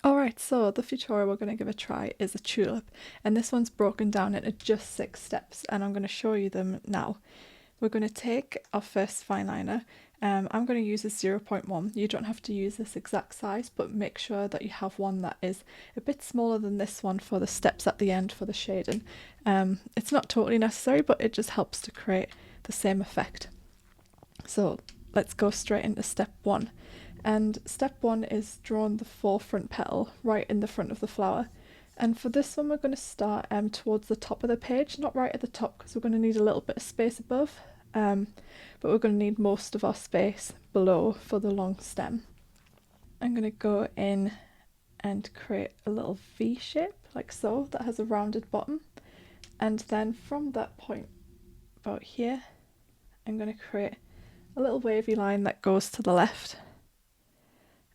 Alright, so the tutorial we're going to give a try is a tulip, and this one's broken down into just 6 steps, and I'm going to show you them now. We're going to take our first fine liner. I'm going to use a 0.1. You don't have to use this exact size, but make sure that you have one that is a bit smaller than this one for the steps at the end for the shading. It's not totally necessary, but it just helps to create the same effect. So let's go straight into step 1. And step 1 is drawing the forefront petal right in the front of the flower. And for this one we're going to start towards the top of the page, not right at the top because we're going to need a little bit of space above, but we're going to need most of our space below for the long stem. I'm going to go in and create a little V shape like so that has a rounded bottom, and then from that point about here I'm going to create a little wavy line that goes to the left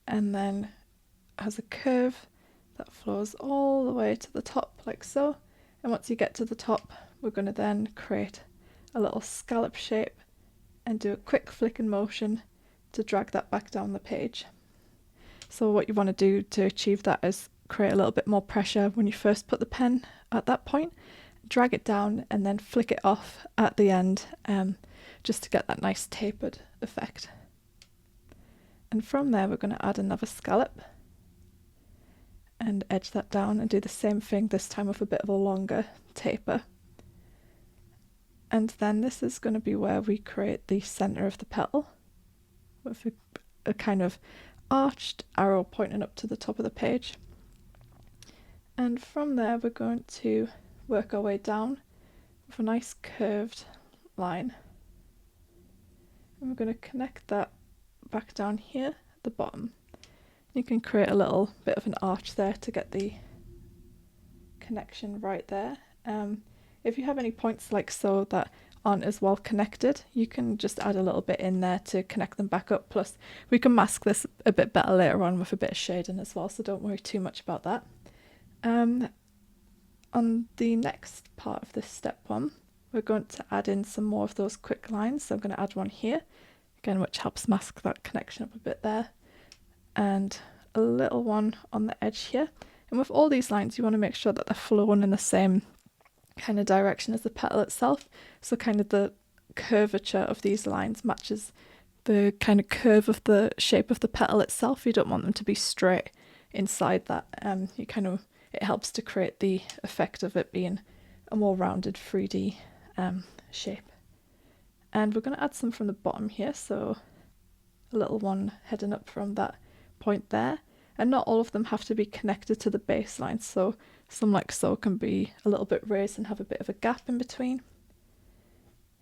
and then has a curve that flows all the way to the top like so, and once you get to the top we're going to then create a little scallop shape and do a quick flicking motion to drag that back down the page. So what you want to do to achieve that is create a little bit more pressure when you first put the pen at that point, drag it down and then flick it off at the end, just to get that nice tapered effect. And from there we're going to add another scallop and edge that down and do the same thing, this time with a bit of a longer taper. And then this is going to be where we create the centre of the petal with a kind of arched arrow pointing up to the top of the page. And from there we're going to work our way down with a nice curved line. And we're going to connect that back down here at the bottom. You can create a little bit of an arch there to get the connection right there. If you have any points like so that aren't as well connected, you can just add a little bit in there to connect them back up. Plus we can mask this a bit better later on with a bit of shading as well, so don't worry too much about that. On the next part of this step 1 we're going to add in some more of those quick lines, so I'm going to add one here again, which helps mask that connection up a bit there, and a little one on the edge here. And with all these lines you want to make sure that they're flowing in the same kind of direction as the petal itself, so kind of the curvature of these lines matches the kind of curve of the shape of the petal itself. You don't want them to be straight inside that. It helps to create the effect of it being a more rounded 3D shape. And we're going to add some from the bottom here, so a little one heading up from that point there, and not all of them have to be connected to the baseline, so some like so can be a little bit raised and have a bit of a gap in between.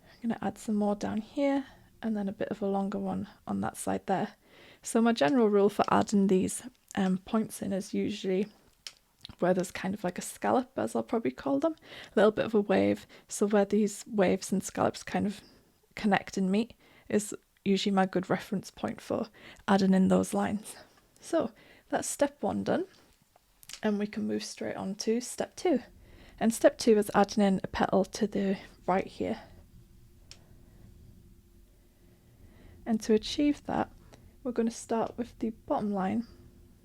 I'm going to add some more down here and then a bit of a longer one on that side there. So my general rule for adding these points in is usually where there's kind of like a scallop, as I'll probably call them, a little bit of a wave. So where these waves and scallops kind of connect and meet is usually my good reference point for adding in those lines. So that's step 1 done, and we can move straight on to step 2. And step 2 is adding in a petal to the right here. And to achieve that we're going to start with the bottom line,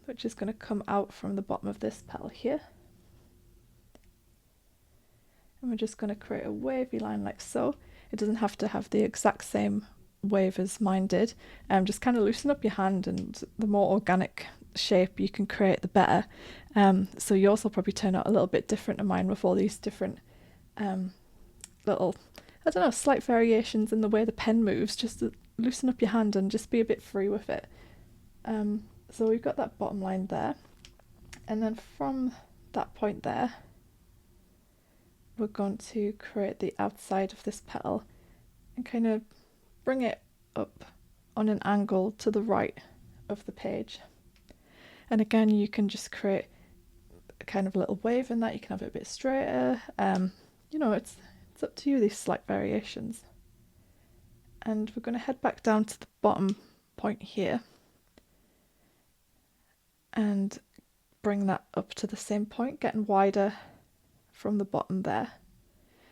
which is going to come out from the bottom of this petal here. And we're just going to create a wavy line like so. It doesn't have to have the exact same wave as mine did. Just kind of loosen up your hand, and the more organic shape you can create the better. So yours will probably turn out a little bit different to mine with all these different little, I don't know, slight variations in the way the pen moves. Just to loosen up your hand and just be a bit free with it. So we've got that bottom line there, and then from that point there we're going to create the outside of this petal and kind of bring it up on an angle to the right of the page. And again, you can just create a kind of little wave in that. You can have it a bit straighter. It's up to you, these slight variations. And we're going to head back down to the bottom point here and bring that up to the same point, getting wider from the bottom there.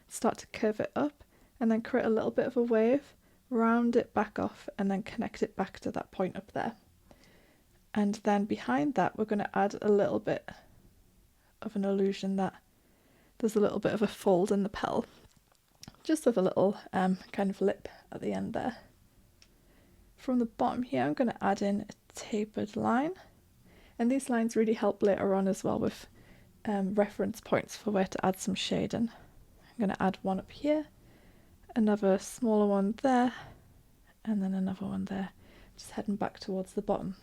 Start to curve it up and then create a little bit of a wave, round it back off and then connect it back to that point up there. And then behind that, we're going to add a little bit of an illusion that there's a little bit of a fold in the petal, just with a little kind of lip at the end there. From the bottom here, I'm going to add in a tapered line, and these lines really help later on as well with reference points for where to add some shading. I'm going to add one up here, another smaller one there, and then another one there, just heading back towards the bottom.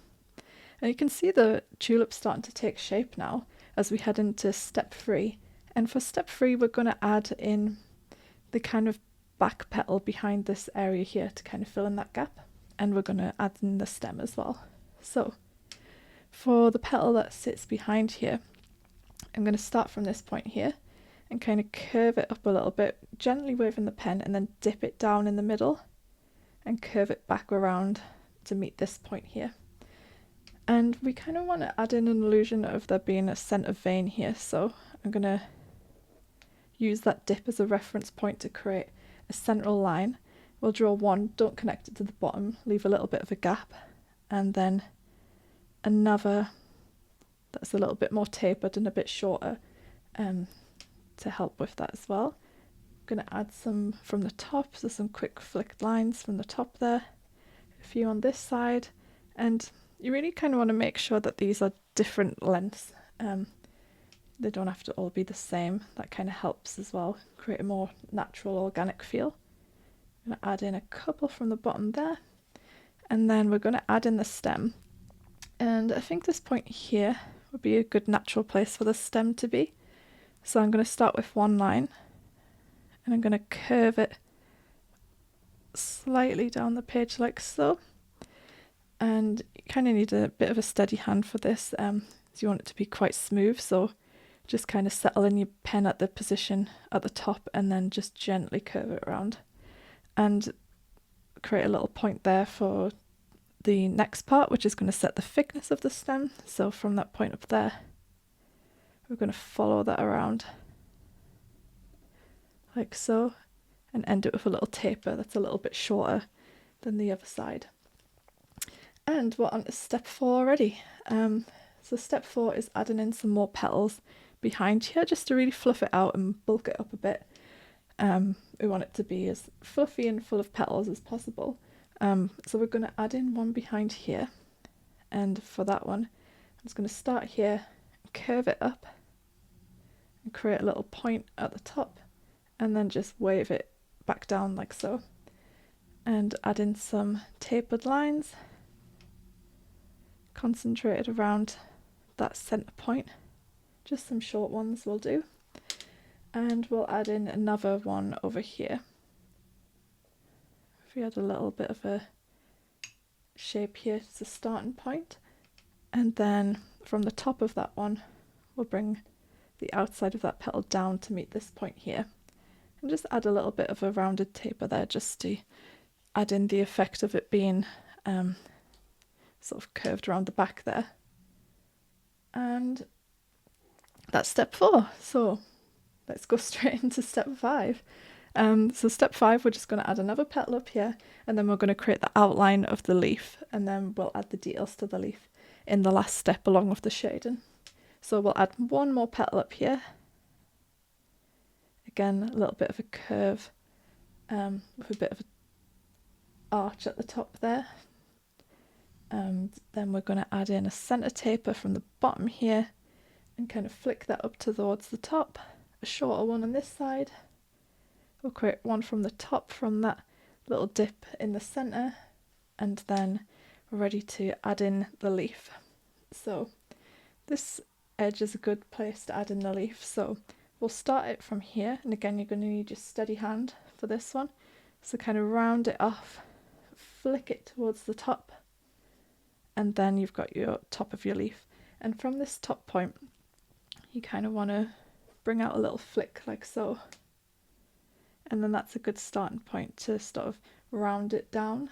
And you can see the tulip starting to take shape now as we head into step 3. And for step 3, we're going to add in the kind of back petal behind this area here to kind of fill in that gap. And we're going to add in the stem as well. So for the petal that sits behind here, I'm going to start from this point here and kind of curve it up a little bit, gently waving the pen, and then dip it down in the middle and curve it back around to meet this point here. And we kind of want to add in an illusion of there being a center vein here, so I'm going to use that dip as a reference point to create a central line. We'll draw one, don't connect it to the bottom, leave a little bit of a gap, and then another that's a little bit more tapered and a bit shorter to help with that as well. I'm going to add some from the top, so some quick flicked lines from the top there, a few on this side, and you really kind of want to make sure that these are different lengths. They don't have to all be the same. That kind of helps as well, create a more natural, organic feel. I'm going to add in a couple from the bottom there, and then we're going to add in the stem. And I think this point here would be a good natural place for the stem to be. So I'm going to start with one line, and I'm going to curve it slightly down the page like so. And you kind of need a bit of a steady hand for this, as you want it to be quite smooth, so just kind of settle in your pen at the position at the top and then just gently curve it around and create a little point there for the next part, which is going to set the thickness of the stem. So from that point up there, we're going to follow that around like so and end it with a little taper that's a little bit shorter than the other side. And we're on to step 4 already. So step 4 is adding in some more petals behind here just to really fluff it out and bulk it up a bit. We want it to be as fluffy and full of petals as possible. So we're going to add in one behind here, and for that one I'm just going to start here, curve it up and create a little point at the top, and then just wave it back down like so, and add in some tapered lines concentrated around that center point. Just some short ones will do, and we'll add in another one over here. If we had a little bit of a shape here as a starting point, and then from the top of that one we'll bring the outside of that petal down to meet this point here, and just add a little bit of a rounded taper there just to add in the effect of it being sort of curved around the back there. And that's step 4. So let's go straight into step 5. So step 5, we're just going to add another petal up here, and then we're going to create the outline of the leaf, and then we'll add the details to the leaf in the last step along with the shading. So we'll add one more petal up here. Again, a little bit of a curve with a bit of an arch at the top there. And then we're going to add in a center taper from the bottom here and kind of flick that up towards the top, a shorter one on this side. We'll create one from the top from that little dip in the center, and then we're ready to add in the leaf. So this edge is a good place to add in the leaf, so we'll start it from here, and again you're going to need your steady hand for this one, so kind of round it off, flick it towards the top, and then you've got your top of your leaf. And from this top point you kind of want to bring out a little flick like so, and then that's a good starting point to sort of round it down,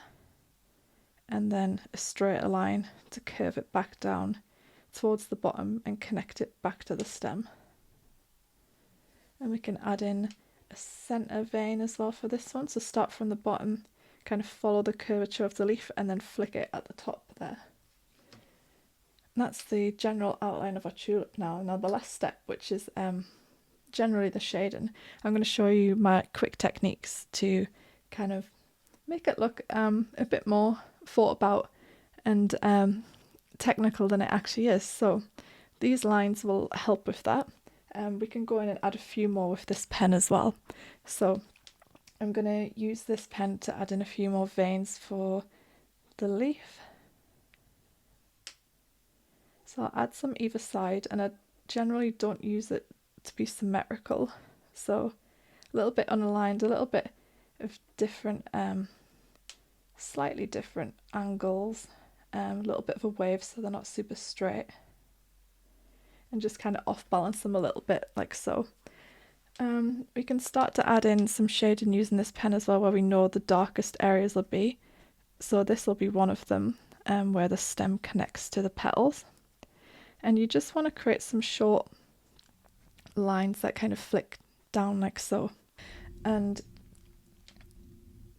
and then a straighter line to curve it back down towards the bottom and connect it back to the stem. And we can add in a center vein as well for this one, so start from the bottom, kind of follow the curvature of the leaf and then flick it at the top there. that's the general outline of our tulip now. Now the last step, which is generally the shading, I'm going to show you my quick techniques to kind of make it look a bit more thought about and technical than it actually is. So these lines will help with that. We can go in and add a few more with this pen as well. So I'm going to use this pen to add in a few more veins for the leaf. So I'll add some either side, and I generally don't use it to be symmetrical. So a little bit unaligned, a little bit of different, slightly different angles, a little bit of a wave so they're not super straight, and just kind of off balance them a little bit like so. We can start to add in some shading using this pen as well, where we know the darkest areas will be. So this will be one of them, where the stem connects to the petals. And you just want to create some short lines that kind of flick down like so. And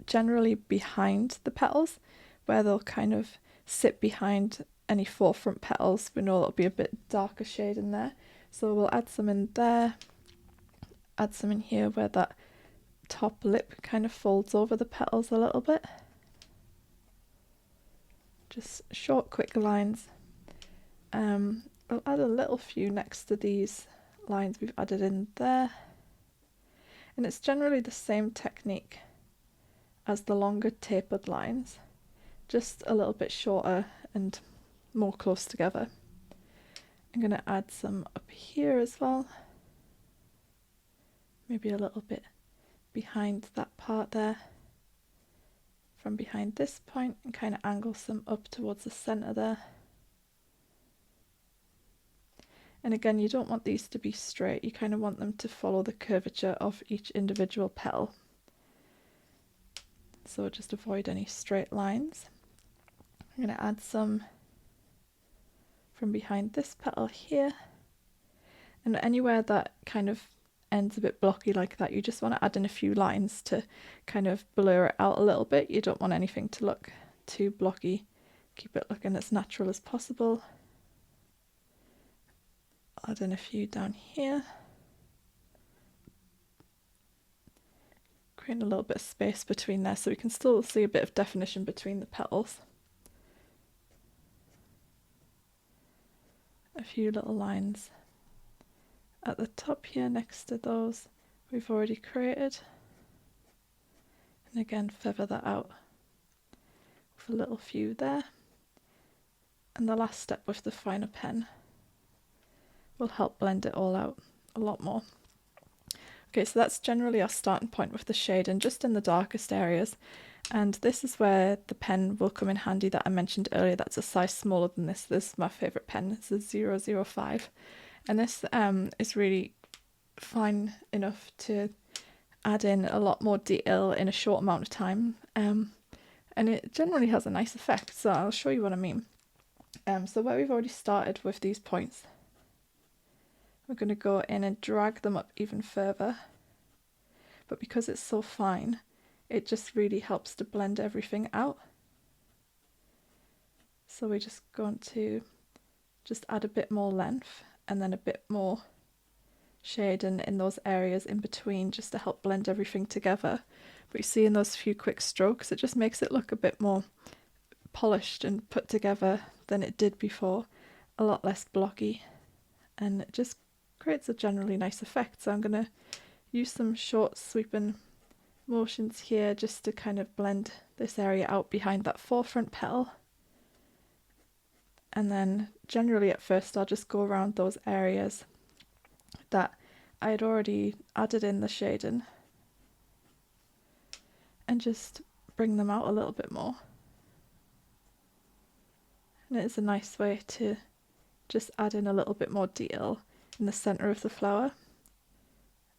generally behind the petals, where they'll kind of sit behind any forefront petals, we know there'll be a bit darker shade in there. So we'll add some in there, add some in here where that top lip kind of folds over the petals a little bit. Just short, quick lines. I'll add a little few next to these lines we've added in there. And it's generally the same technique as the longer tapered lines, just a little bit shorter and more close together. I'm going to add some up here as well. Maybe a little bit behind that part there. From behind this point, and kind of angle some up towards the centre there. And again, you don't want these to be straight, you kind of want them to follow the curvature of each individual petal. So just avoid any straight lines. I'm going to add some from behind this petal here. And anywhere that kind of ends a bit blocky like that, you just want to add in a few lines to kind of blur it out a little bit. You don't want anything to look too blocky. Keep it looking as natural as possible. Add in a few down here. Create a little bit of space between there so we can still see a bit of definition between the petals. A few little lines at the top here next to those we've already created. And again, feather that out with a little few there. And the last step with the finer pen will help blend it all out a lot more. Okay, so that's generally our starting point with the shade, and just in the darkest areas. And this is where the pen will come in handy that I mentioned earlier. That's a size smaller than this. This is my favourite pen. It's a 005. And this is really fine enough to add in a lot more detail in a short amount of time. And it generally has a nice effect. So I'll show you what I mean. So where we've already started with these points, we're going to go in and drag them up even further. But because it's so fine, it just really helps to blend everything out. So we're just going to just add a bit more length and then a bit more shade in those areas in between, just to help blend everything together. But you see in those few quick strokes, it just makes it look a bit more polished and put together than it did before, a lot less blocky, and it just creates a generally nice effect. So I'm going to use some short sweeping motions here just to kind of blend this area out behind that forefront petal. And then generally at first I'll just go around those areas that I had already added in the shading and just bring them out a little bit more. And it's a nice way to just add in a little bit more detail in the centre of the flower.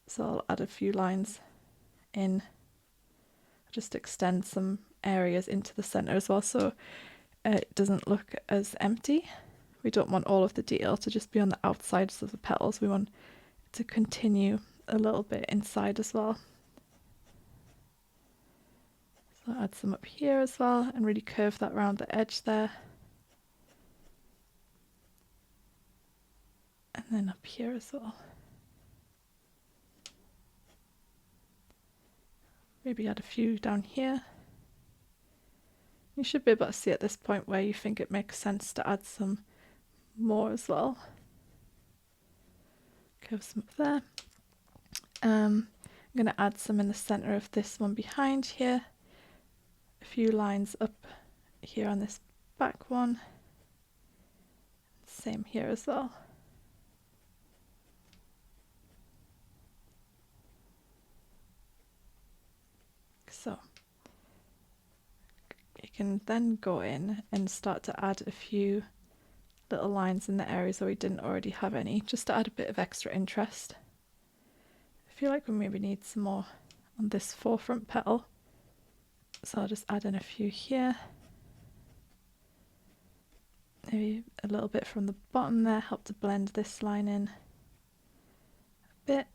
So I'll add a few lines in, just extend some areas into the centre as well, so it doesn't look as empty. We don't want all of the detail to just be on the outsides of the petals. We want it to continue a little bit inside as well. So I'll add some up here as well and really curve that around the edge there. And then up here as well. Maybe add a few down here. You should be able to see at this point where you think it makes sense to add some more as well. Curve some up there. I'm going to add some in the center of this one behind here. A few lines up here on this back one. Same here as well. So you can then go in and start to add a few little lines in the areas where we didn't already have any, just to add a bit of extra interest. I feel like we maybe need some more on this forefront petal, so I'll just add in a few here. Maybe a little bit from the bottom there, help to blend this line in a bit.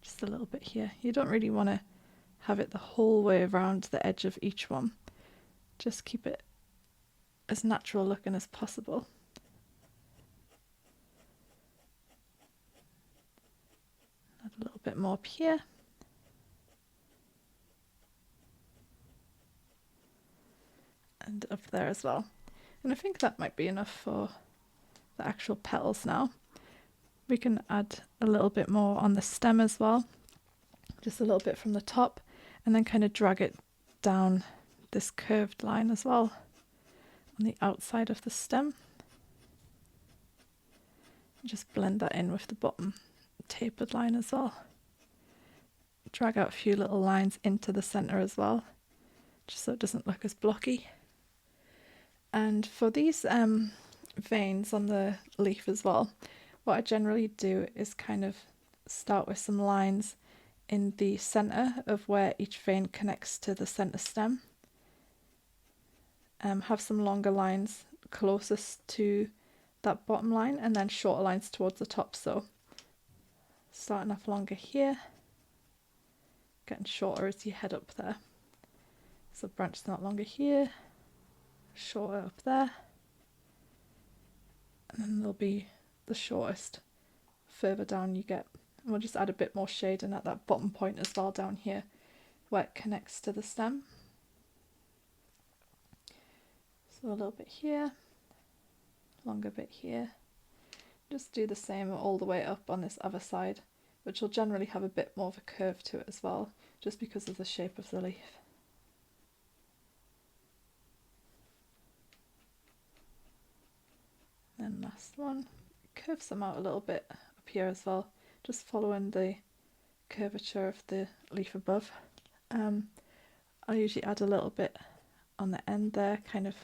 Just a little bit here. You don't really want to have it the whole way around the edge of each one. Just keep it as natural looking as possible. Add a little bit more up here. And up there as well. And I think that might be enough for the actual petals now. We can add a little bit more on the stem as well, just a little bit from the top, and then kind of drag it down this curved line as well on the outside of the stem. Just blend that in with the bottom tapered line as well. Drag out a few little lines into the center as well, just so it doesn't look as blocky. And for these veins on the leaf as well, what I generally do is kind of start with some lines in the center of where each vein connects to the center stem. Have some longer lines closest to that bottom line, and then shorter lines towards the top. So starting off longer here, getting shorter as you head up there. So branching out longer here, shorter up there, and then there'll be the shortest further down you get. And we'll just add a bit more shading at that bottom point as well down here where it connects to the stem. So a little bit here, longer bit here. Just do the same all the way up on this other side, which will generally have a bit more of a curve to it as well, just because of the shape of the leaf. Then last one, curve some out a little bit up here as well, just following the curvature of the leaf above. I'll usually add a little bit on the end there, kind of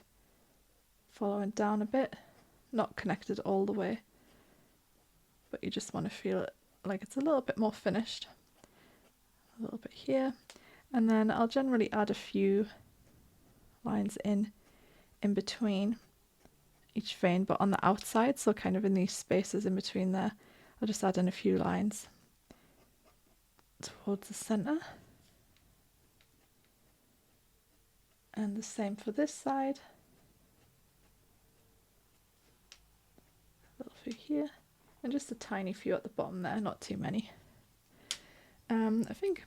following down a bit, not connected all the way, but you just want to feel it like it's a little bit more finished. A little bit here, and then I'll generally add a few lines in between each vein, but on the outside, so kind of in these spaces in between there, I'll just add in a few lines towards the center. And the same for this side. A little few here, and just a tiny few at the bottom there, not too many. I think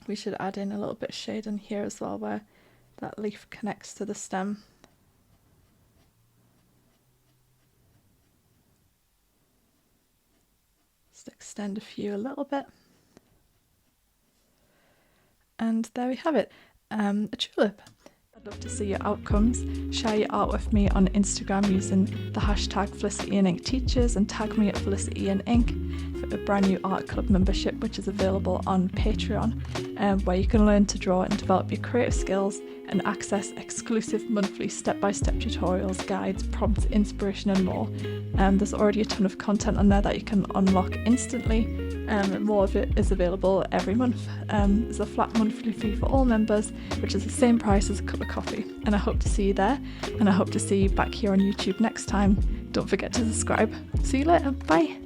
we should add in a little bit of shade in here as well, where that leaf connects to the stem. Just extend a few a little bit. And there we have it, a tulip. I'd love to see your outcomes. Share your art with me on Instagram using the hashtag Felicity and Ink Teachers, and tag me at Felicity and Ink for a brand new art club membership, which is available on Patreon, where you can learn to draw and develop your creative skills and access exclusive monthly step-by-step tutorials, guides, prompts, inspiration and more. There's already a ton of content on there that you can unlock instantly. More of it is available every month. There's a flat monthly fee for all members, which is the same price as a cup of coffee. And I hope to see you there, and I hope to see you back here on YouTube next time. Don't forget to subscribe. See you later. Bye.